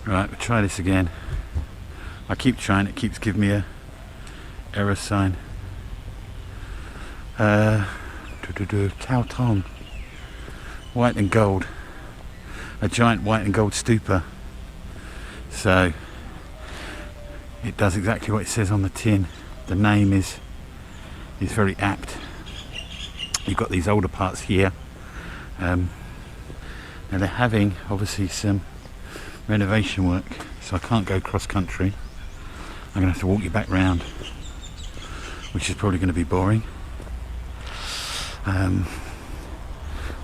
Right, we'll try this again. I keep trying, it keeps giving me a error sign. Khao Thong, white and gold, a giant white and gold stupa. So it does exactly what it says on the tin. The name is very apt. You've got these older parts here. Now they're having obviously some renovation work, so I can't go cross country. I'm going to have to walk you back round, which is probably going to be boring.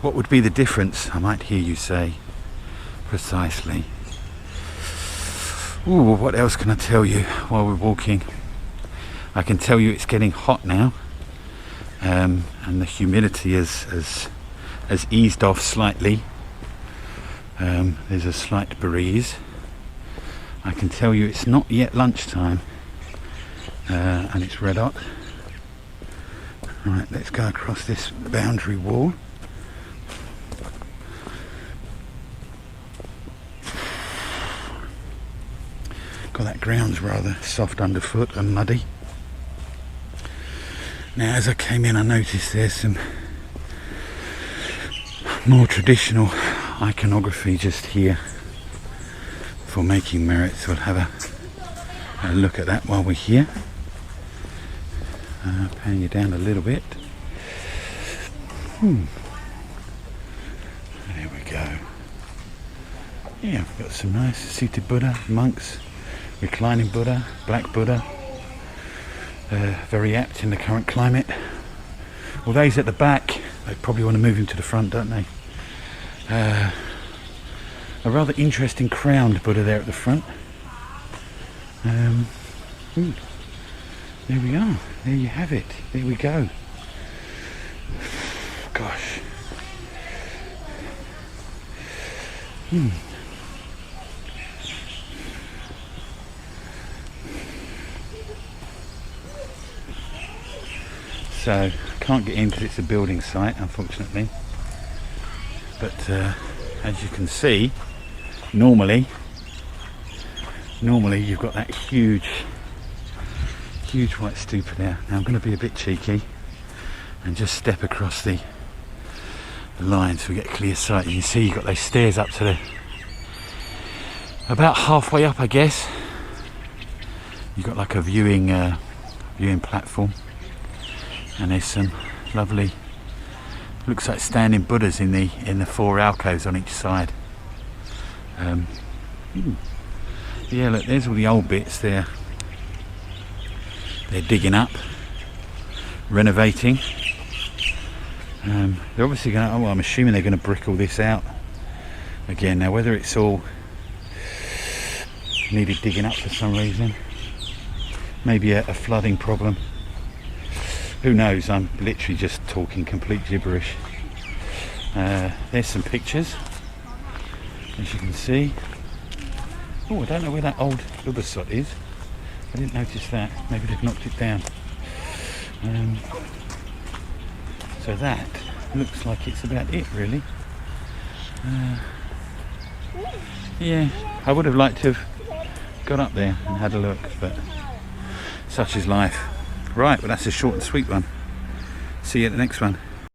What would be the difference, I might hear you say. Precisely. Ooh, what else can I tell you while we're walking? I can tell you it's getting hot now, and the humidity has eased off slightly. There's a slight breeze. I can tell you it's not yet lunchtime, and it's red hot. Right, let's go across this boundary wall. God, that ground's rather soft underfoot and muddy. Now, as I came in, I noticed there's some more traditional iconography just here for making merit, so we'll have a look at that while we're here. Pan you down a little bit. There we go. Yeah, we've got some nice seated Buddha, monks, reclining Buddha, black Buddha. Very apt in the current climate. Well, those at the back, they probably want to move him to the front, don't they? A rather interesting crowned Buddha there at the front. There we are. There you have it. There we go. Gosh. So, can't get in because it's a building site, unfortunately. But as you can see, normally you've got that huge white stupa there. Now I'm going to be a bit cheeky and just step across the line so we get clear sight. You can see you've got those stairs up to the about halfway up, I guess. You've got like a viewing platform, and there's some lovely, looks like standing Buddhas in the four alcoves on each side. Yeah, look, there's all the old bits there. They're digging up, renovating. They're obviously going to, I'm assuming they're going to brick all this out again. Now whether it's all needed digging up for some reason, maybe a flooding problem, who knows. I'm literally just talking complete gibberish. There's some pictures, as you can see. Oh, I don't know where that old Lubasot is. I didn't notice that. Maybe they've knocked it down. So that looks like it's about it, really. Yeah, I would have liked to have got up there and had a look, but such is life. Right, well, that's a short and sweet one. See you at the next one.